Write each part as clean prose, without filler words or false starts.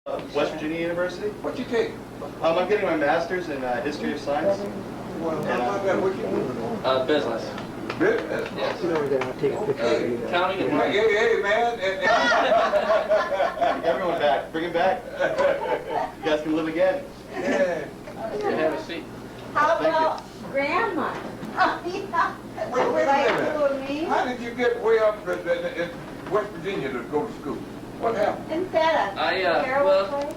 West Virginia University. What you take? I'm getting my master's in history of science. Well, how about that? What you doing? Business. Business? Yes. No, then I'll take a picture of you. Counting and Hey, money. hey, man. Everyone back. Bring him back. You guys can live again. Yeah. You have a seat. How Thank you. about Grandma? Wait a minute. How did you get way up in West Virginia to go to school? What happened? Instead of well- place?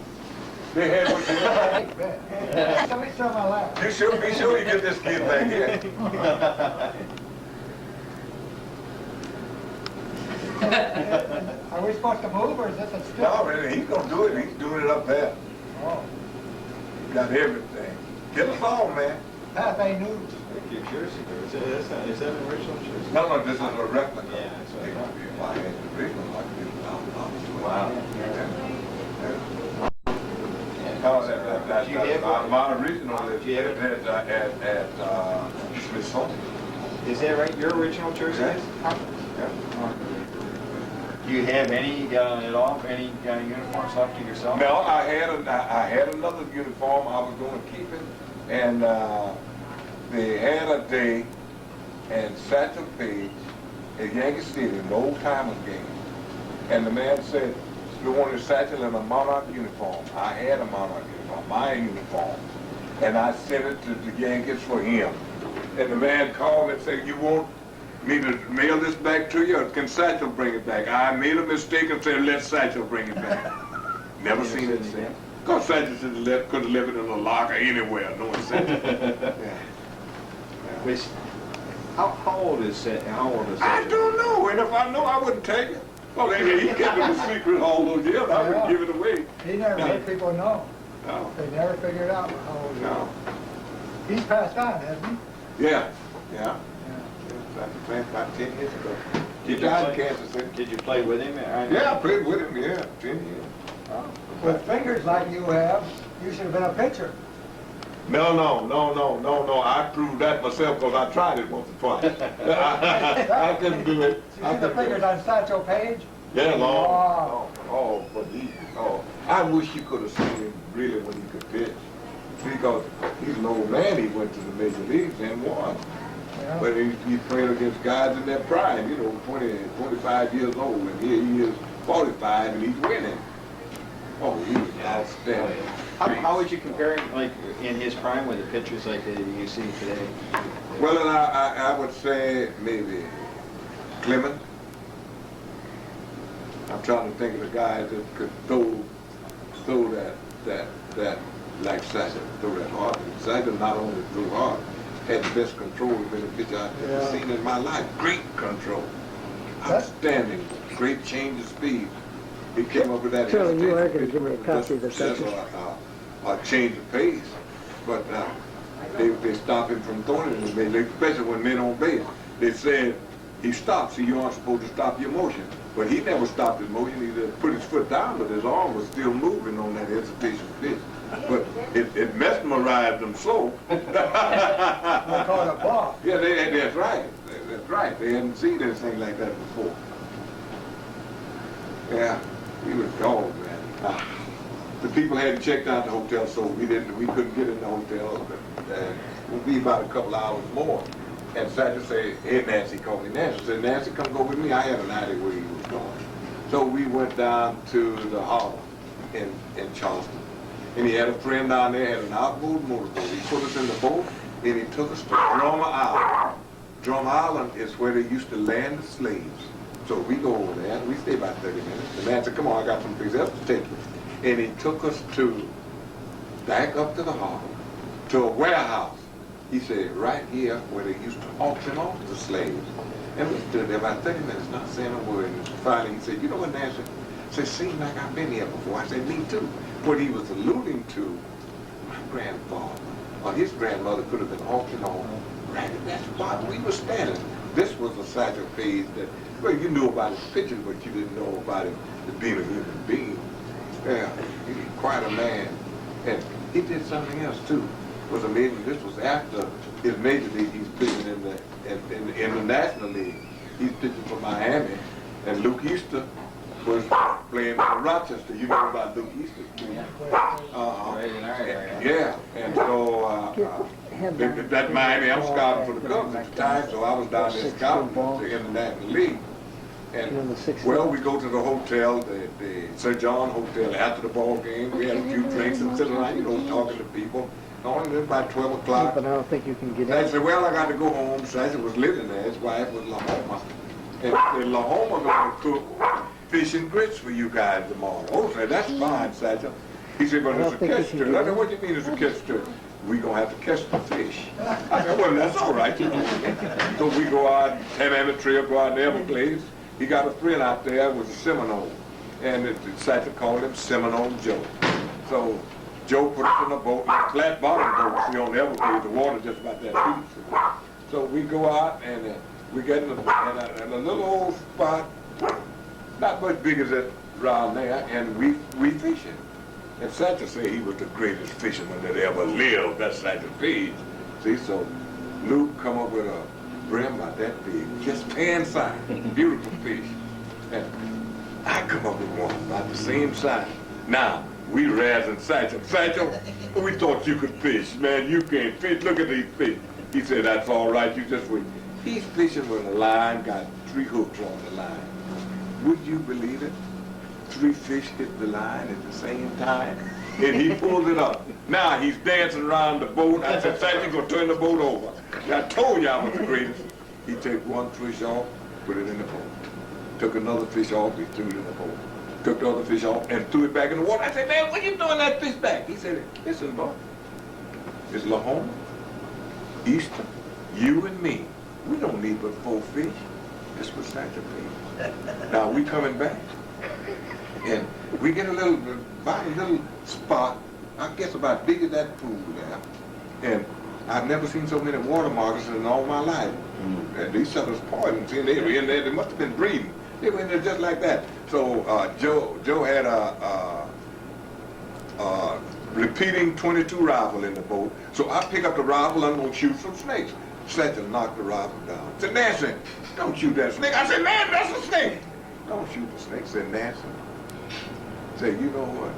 They had what you Somebody saw my lap. You should be sure you get this kid back here. Are we supposed to move, or is this a stick? No, really, he's gonna do it. He's doing it up there. Oh, He got everything. Get us all, man. Path A News. Your jersey, is that an original jersey? No, this is a replica. Yeah, that's what I If I had the original, I could get it out. Wow. Oh, my original is Do you have it? at Smithsonian. Is that right? Your original jersey Yeah. is? Do you have any at all? Any uniforms left to yourself? No, I had another uniform. I was going to keep it, and they had a day and Satchel Paige at Yankee Stadium, the old timers game, and the man said, "You want a satchel and a Monarch uniform?" I had a Monarch uniform, my uniform, and I sent it to the Yankees for him. And the man called and said, "You want me to mail this back to you, or can Satchel bring it back?" I made a mistake and said, "Let Satchel bring it back." Never seen it since. Because Satchel could have left it in a locker anywhere, knowing Satchel. Which, how old is that? How old is I that? don't know, and if I know, I wouldn't take it. Oh, he kept it a secret all those years. I wouldn't give it away. He never let people know. No, They never figured out how old he no. was. He's passed on, hasn't he? Yeah, yeah. Yeah. About 10 years ago. Did you died in play- Kansas City. Did you play with him? Yeah, I played with him, yeah, 10 years. With fingers like you have, you should have been a pitcher. No. I proved that myself because I tried it once or twice. I couldn't do it. You see the fingers on Satchel Paige? Yeah, long. Wow. Oh, but I wish you could have seen him really when he could pitch. Because he's an old man, he went to the major leagues and won. Yeah. But he's playing against guys in their prime, 20, 25 years old, and here he is 45 and he's winning. Oh, he was outstanding. How would you compare him, like, in his prime with the pitchers like that you see today? Well, and I would say maybe Clemens. I'm trying to think of the guys that could throw that like Satchel, throw that hard. Satchel not only threw hard, had the best control of any pitcher I've ever seen in my life. Great control. Outstanding. Great change of speed. He came up with that. Charlie, you are going to give me a copy of the Satchel. A change of pace. But they stop him from throwing it in the major league, especially when men on base. They said he stopped, so you aren't supposed to stop your motion. But he never stopped his motion. He just put his foot down, but his arm was still moving on that hesitation pitch. But it mesmerized them so. They call it a ball. Yeah, that's right. That's right. They hadn't seen anything like that before. Yeah, he was gone, man. The people hadn't checked out the hotel, so we couldn't get in the hotel. We'll be about a couple hours more. And Satchel said, "Hey, Nancy," called me. Nancy said, "Nancy, come go with me." I had an idea where he was going. So we went down to the harbor in Charleston. And he had a friend down there, had an outboard motorboat. He put us in the boat, and he took us to Drummer Island. Drummer Island is where they used to land the slaves. So we go over there, and we stay about 30 minutes. The man said, "Come on, I got someplace else to take you." And he took us back up to the harbor, to a warehouse. He said, "Right here where they used to auction off the slaves." And we stood there about 30 minutes, not saying a word. And finally he said, "You know what, Nancy?" He said, "Seems like I've been here before." I said, "Me too." What he was alluding to, my grandfather or his grandmother could have been auctioned off right in that spot we were standing. This was a Satchel Paige that, well, you knew about his pictures, but you didn't know about him being a human being. Yeah, he was quite a man. And he did something else too. It was amazing. This was after his major league. He's pitching in the National League. He's pitching for Miami. And Luke Easter was playing for Rochester. You know about Luke Easter? Yeah. Uh-huh. Right in our area. Yeah, and so that Miami, I'm scouting for the Cubs at the time, so I was down there scouting for the International League. And well, we go to the hotel, the Sir John Hotel, after the ball game. We had a few drinks and sit around, you know, talking to people. On there by 12 o'clock. But I don't think you can get I in. said, well, I got to go home. Satchel was living there. His wife was Lahoma. And Lahoma going to cook fish and grits for you guys tomorrow. Oh, I said, that's fine, Satchel. He said, well, there's a catch to it. I said, what do you mean there's a catch to it? We going to have to catch the fish. I said, well, that's all right, you know. So we go out, have a trail, go out in the Everglades. He got a friend out there with a Seminole. And Satchel called him Seminole Joe. So Joe put us in a boat, a flat bottom boat, see on the Everglades, the water just about that deep. So we go out and we get in a little old spot, not much big as that around there, and we fishing. And Satchel said he was the greatest fisherman that ever lived. That's Satchel Page. See, so Luke come up with a brim about that big, just pan size, beautiful fish. And I come up with one about the same size. Now, we razzing Satchel. Satchel, we thought you could fish. Man, you can't fish. Look at these fish. He said, that's all right. You just wait. He's fishing with a line, got 3 hooks on the line. Would you believe it? 3 fish hit the line at the same time. And he pulled it up. Now he's dancing around the boat. I said, Satchel, gonna turn the boat over. I told you I was the greatest. He took 1 fish off, put it in the boat. Took another fish off, he threw it in the boat. Took the other fish off and threw it back in the water. I said, man, what are you doing that fish back? He said, listen, boy, it's Lahoma, Easter, you and me. We don't need but 4 fish. This was Satchel Page. Now we coming back. And we get about a little spot, I guess about big as that pool there. And I've never seen so many water moccasins in all my life. And these fellas poisoned, see, they were in there, they must have been breeding. They were in there just like that. So Joe had a repeating .22 rifle in the boat. So I pick up the rifle, I'm gonna shoot some snakes. Satchel knocked the rifle down. Said, Nancy, don't shoot that snake. I said, man, that's a snake. Don't shoot the snake, said Nancy. Say, you know what?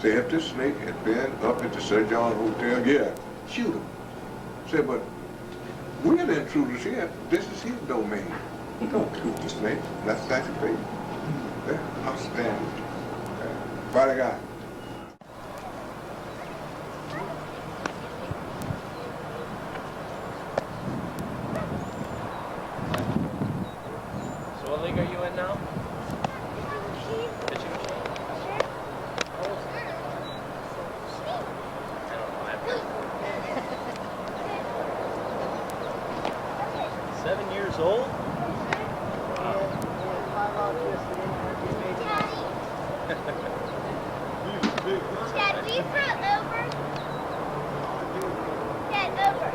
Say, if this snake had been up at the Sir John Hotel, yeah, shoot him. Say, but we're the intruders here. This is his domain. Don't shoot the snake. That's Satchel Page. Yeah, outstanding. What I got? So what league are you in now? Pitching machine? I don't know. I've 7 years old? Dad, will you throw it over? Dad, over.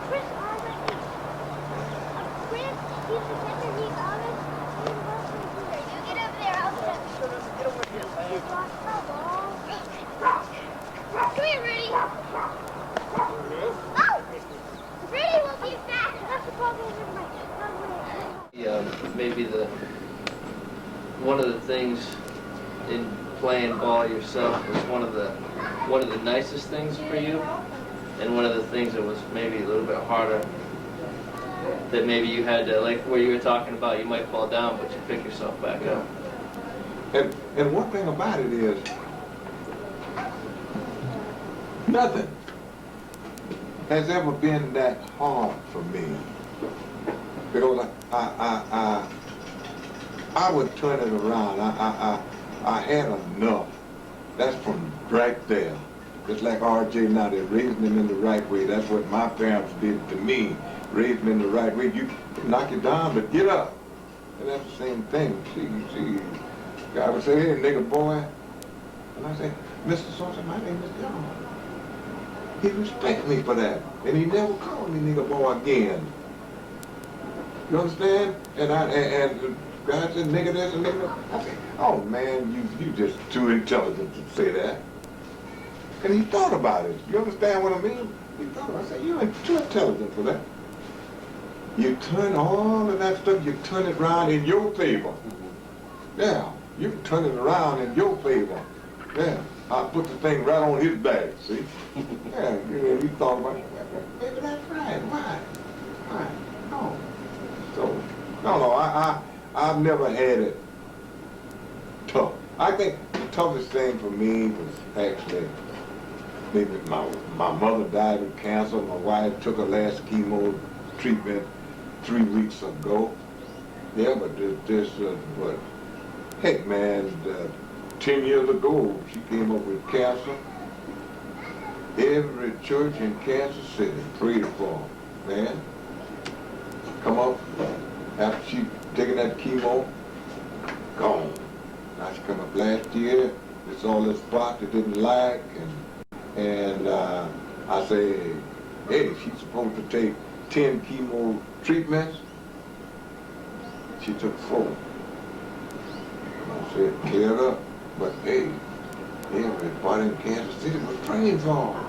Chris already. Chris, he's the center, he's honest. You get over there, I'll get over here. He's lost the ball. Come here, Rudy. Oh! Rudy will be back. That's the problem with my... Maybe one of the things in playing ball yourself was one of the nicest things for you, and one of the things that was maybe a little bit harder, that maybe you had to, like where you were talking about, you might fall down, but you pick yourself back up. And one thing about it is, nothing has ever been that hard for me. Because I would turn it around. I had enough. That's from right there. Just like RJ now, they're raising him in the right way. That's what my parents did to me. Raised him in the right way. You knock it down, but get up. And that's the same thing. See, God would say, hey, nigga boy. And I say, Mr. Sosa, my name is John. He respect me for that. And he never called me nigga boy again. You understand? And God said, nigga this and nigga that. I said, oh man, you just too intelligent to say that. And he thought about it. You understand what I mean? He thought about it. I said, you're too intelligent for that. You turn all of that stuff, you turn it around in your favor. Yeah, you can turn it around in your favor. Yeah, I put the thing right on his back, see? Yeah, you thought about it. Maybe that's right. Why? No. So, no, I've never had it tough. I think the toughest thing for me was actually maybe my mother died of cancer. My wife took her last chemo treatment 3 weeks ago. Yeah, but but heck, man, 10 years ago she came up with cancer. Every church in Kansas City prayed for her, man. Come up after she taken that chemo, gone. Now she come up last year. It's all this spot they didn't like, and I say, hey, she's supposed to take 10 chemo treatments. She took 4. I said, cleared up, but hey, everybody in Kansas City was praying for her.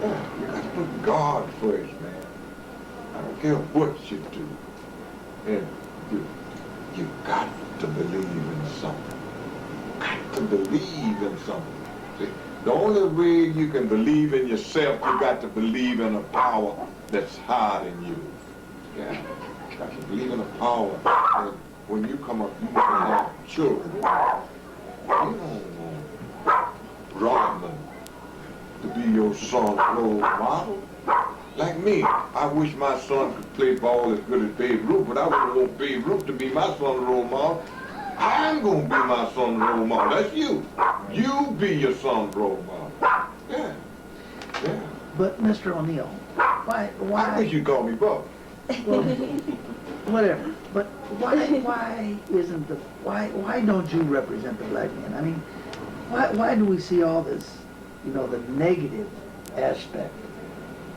Yeah, you got to put God first, man. I don't care what you do. And you got to believe in something. Got to believe in something. See, the only way you can believe in yourself, you got to believe in a power that's higher than you. Yeah, you got to believe in a power that when you come up, you can have children. You don't want Rodman to be your son's role model. Like me, I wish my son could play ball as good as Babe Ruth, but I wouldn't want Babe Ruth to be my son's role model. I'm going to be my son's role model. That's you. You be your son's role model. Yeah. Yeah. But Mr. O'Neill, why? I wish you'd call me Buck. Well, whatever. But why don't you represent the black man? I mean, why do we see all this, the negative aspect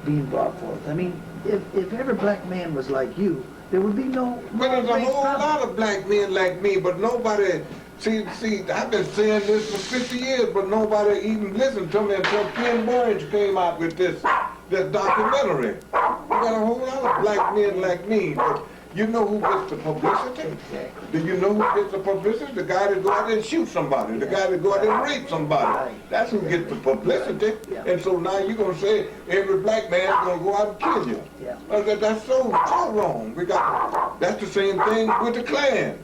being brought forth? I mean, if every black man was like you, there would be no. But there's a whole lot of black men like me, but nobody. See, I've been saying this for 50 years, but nobody even listened to me until Ken Burns came out with this documentary. We got a whole lot of black men like me, but you know who gets the publicity? Do you know who gets the publicity? The guy that go out there and shoot somebody, the guy that go out there and rape somebody. That's who gets the publicity. And so now you're going to say every black man's going to go out and kill you. That's so wrong. That's the same thing with the Klan.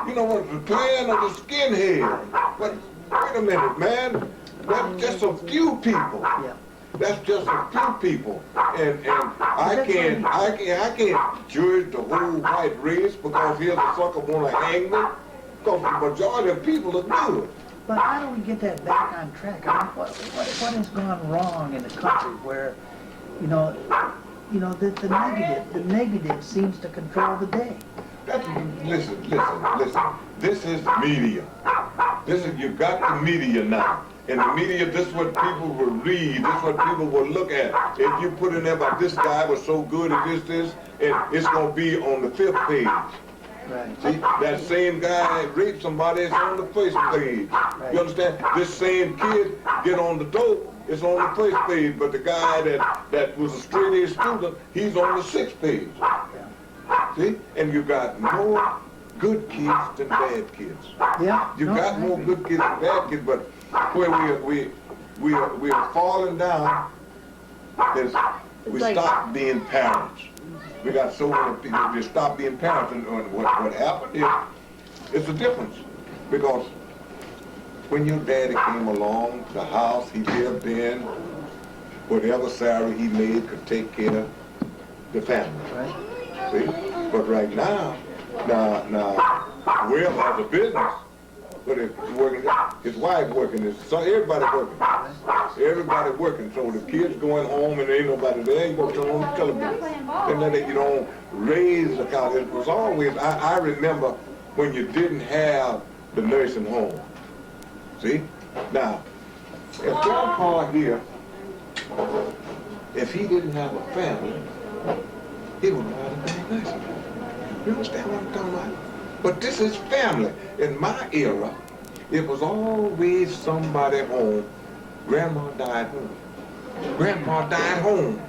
You know what, the Klan or the skinhead. But wait a minute, man. That's just a few people. That's just a few people, and I can't judge the whole white race because here's a sucker want to hang me. Because the majority of people are good. But how do we get that back on track? I mean, what has gone wrong in the country where, the negative seems to control the day? Listen. This is the media. You got the media now. In the media, this is what people will read, this is what people will look at. If you put in there about this guy was so good at this, and it's going to be on the 5th page. Right. See, that same guy raped somebody, it's on the 1st page. Right. You understand? This same kid get on the dope, it's on the 1st page, but the guy that was a straight-A student, he's on the 6th page. See? And you got more good kids than bad kids. Yeah. You got more good kids than bad kids, but where we are falling down is we stop being parents. We got so many people that stop being parents, and what happened is it's a difference because when your daddy came along, the house he lived in, whatever salary he made could take care of the family. Right. See? But right now Webb has a business. But it's working, his wife working, so everybody working. Everybody working. So the kids going home and there ain't nobody there, you go turn on the television. And then you don't raise the cow. It was always, I remember when you didn't have the nursing home. See? Now, if Grandpa here, if he didn't have a family, he wouldn't have had a nursing home. You understand what I'm talking about? But this is family. In my era, it was always somebody home. Grandma died home. Grandpa died home.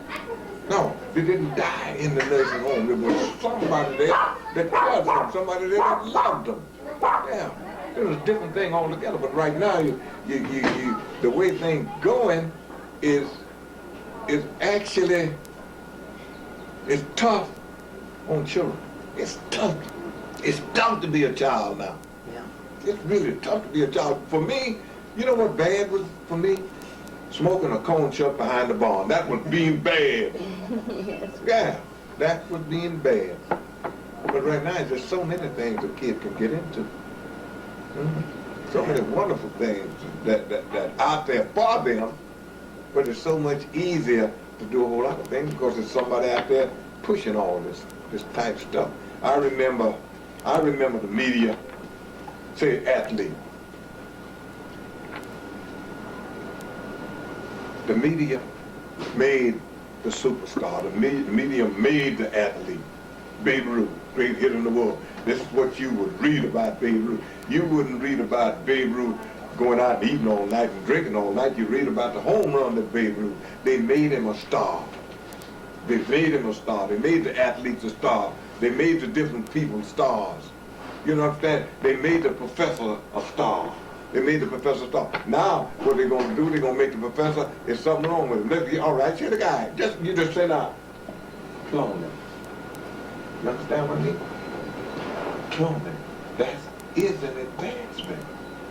No, they didn't die in the nursing home. There was somebody there that cared for them, somebody there that loved them. Yeah, it was a different thing altogether. But right now, the way things going is actually, it's tough on children. It's tough. It's tough to be a child now. Yeah. It's really tough to be a child. For me, you know what bad was for me? Smoking a cone chuck behind the barn. That was being bad. Yes. Yeah, that was being bad. But right now, there's so many things a kid can get into. So many wonderful things that out there for them, but it's so much easier to do a whole lot of things because there's somebody out there pushing all this type stuff. I remember the media, say athlete. The media made the superstar. The media made the athlete. Babe Ruth, great hit in the world. This is what you would read about Babe Ruth. You wouldn't read about Babe Ruth going out and eating all night and drinking all night. You read about the home run that Babe Ruth. They made him a star. They made him a star. They made the athletes a star. They made the different people stars. You know what I'm saying? They made the professor a star. They made the professor a star. Now, what they're going to do, they're going to make the professor, there's something wrong with him. All right, see the guy. You just say now, clone him. You understand what I mean? Clone him. That is an advancement.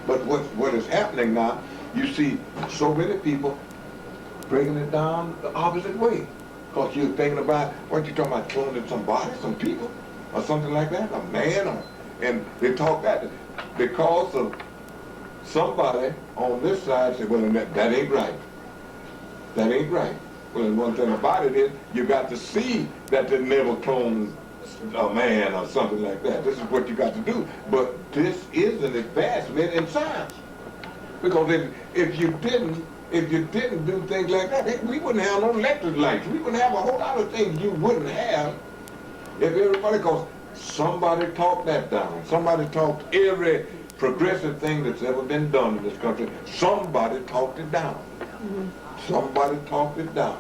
But what is happening now, you see so many people bringing it down the opposite way. Because you're thinking about, what you talking about, cloning somebody, some people, or something like that, a man, and they talk that because of somebody on this side say, well, that ain't right. That ain't right. Well, and one thing about it is, you got to see that they never cloned a man or something like that. This is what you got to do. But this is an advancement in science. Because if you didn't do things like that, we wouldn't have no electric lights. We wouldn't have a whole lot of things you wouldn't have if everybody, because somebody talked that down. Somebody talked every progressive thing that's ever been done in this country. Somebody talked it down. Somebody talked it down.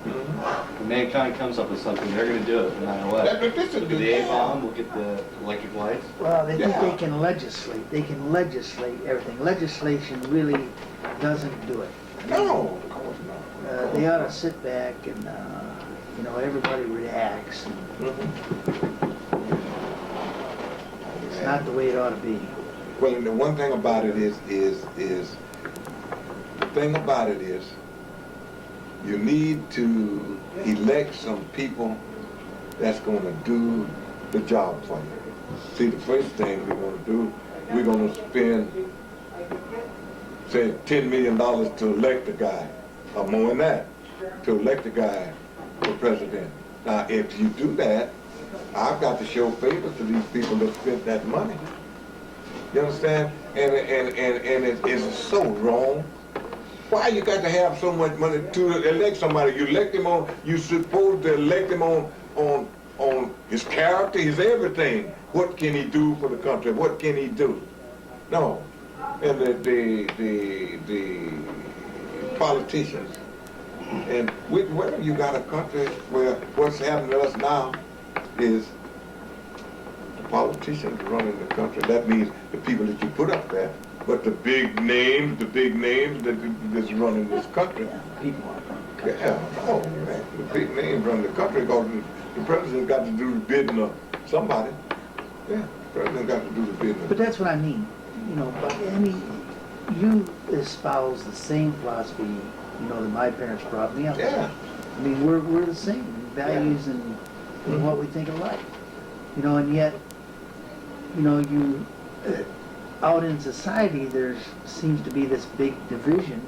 When mankind comes up with something, they're going to do it no matter what. But this is We'll get the A-bomb, we'll get the electric lights. Well, they think Yeah. they can legislate. They can legislate everything. Legislation really doesn't do it. No, of course not. They ought to sit back and, everybody reacts. It's not the way it ought to be. Well, and the one thing about it is the thing about it is, you need to elect some people that's going to do the job for you. See, the first thing we're going to do, we're going to spend, say, $10 million to elect a guy, or more than that, to elect a guy for president. Now, if you do that, I've got to show favors to these people that spent that money. You understand? And it's so wrong. Why you got to have so much money to elect somebody? You elect him on, you supposed to elect him on his character, his everything. What can he do for the country? What can he do? No. And the politicians. And whether you got a country where what's happening to us now is the politicians running the country. That means the people that you put up there. But the big names that's running this country. Yeah, people are from the country. Yeah, oh man, the big names running the country because the president got to do the bidding of somebody. Yeah, the president got to do the bidding of. But that's what I mean. But I mean, you espouse the same philosophy, that my parents brought me up with. Yeah. I mean, we're the same in values and what we think of life. And yet, out in society, there seems to be this big division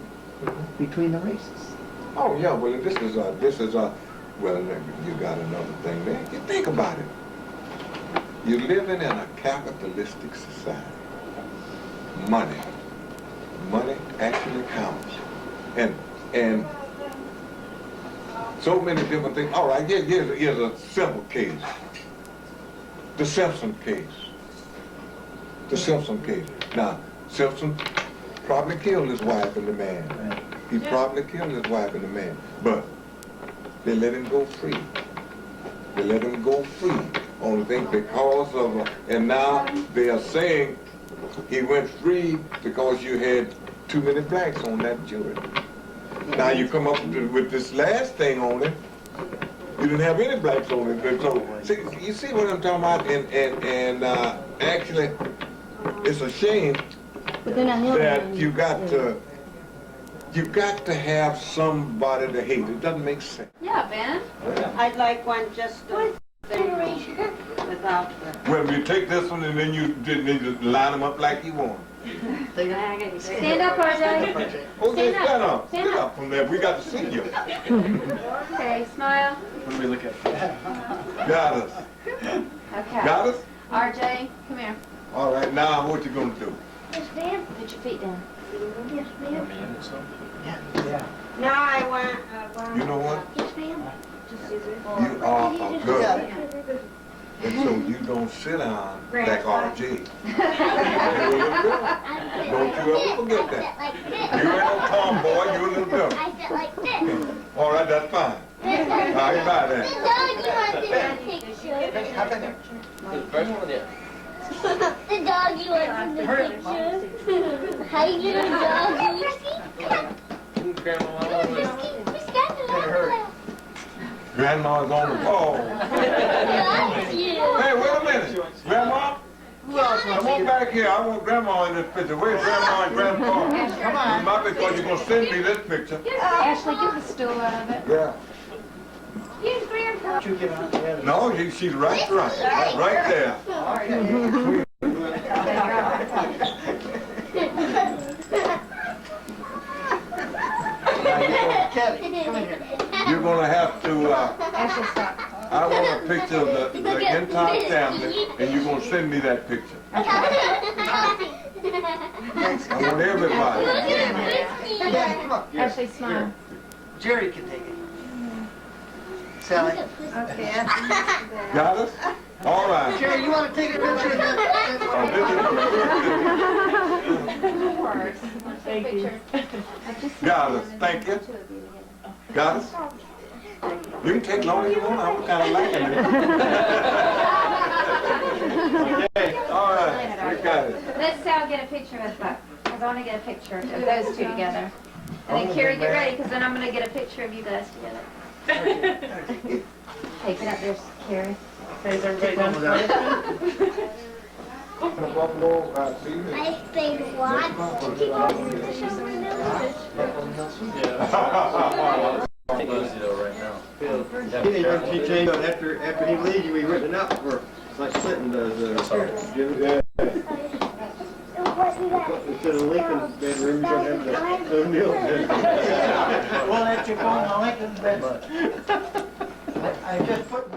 between the races. Oh yeah, well this is well, you got another thing there. You think about it. You're living in a capitalistic society. Money actually counts, and so many different things. All right, here's a simple case. The Simpson case. The Simpson case. Now, Simpson probably killed his wife and the man. Right. He probably killed his wife and the man. But They let him go free. They let him go free. Only thing because of, and now they are saying he went free because you had too many blacks on that jury. Now you come up with this last thing on it, you didn't have any blacks on it. So, see, you see what I'm talking about? And actually, it's a shame that you got to have somebody to hate. It doesn't make sense. Yeah, Ben. I'd like one just without the... Well, you take this one and then you line them up like you want. Stand up, RJ. Okay, Stand stand up. up. Stand up from there. We got to see you. Okay, smile. What do we look at? Got us. Okay. Got us? RJ, come here. All right, now what you gonna do? Yes, ma'am. Put your feet down. Yes, ma'am. Now I want... You know what? Yes, ma'am. You are a girl. And so you don't sit down like RJ. You're a little girl. Don't you ever forget that. You ain't no tomboy, you're a little girl. I sit like this. All right, that's fine. All right, bye then. The dog you want in the picture. The first one, yeah. The dog you want in the picture. How you doing, doggy? Grandma, We're standing on the Grandma's on the phone. Got you. Hey, wait a minute. Grandma? Who else Come wants to on get back here. I want Grandma in this picture. Where's Grandma and Grandpa? Come on. My because you're going to send me this picture. Ashley, get the stool out of it. Yeah. Here's Grandpa. you get out there? No, she's right there. Kelly, come here. You're going to have to, Ashley, stop. I want a picture of the entire family, and you're going to send me that picture. I want everybody. Yeah, come on. Ashley, smile. Jerry can take it. Sally. Okay. Got us? All right. Jerry, you want to take a picture of that? Oh, this is Picture. got us. Thank you. Got us? You can take long as you want. I'm kind of liking it. Okay. All right. We got it. Let's Sal get a picture of Buck, because I want to get a picture of those two together. And then Carrie, get ready, because then I'm going to get a picture of you guys together. Hey, get up there, Carrie. Is everybody done? I played lots. Keep on the show Busy though right now. After he leaves, we written up for, like Clinton does, Jimmy. Instead of Lincoln bedroom, you're going to have the O'Neill bedroom. Well, that's your phone, Lincoln's bed. I just put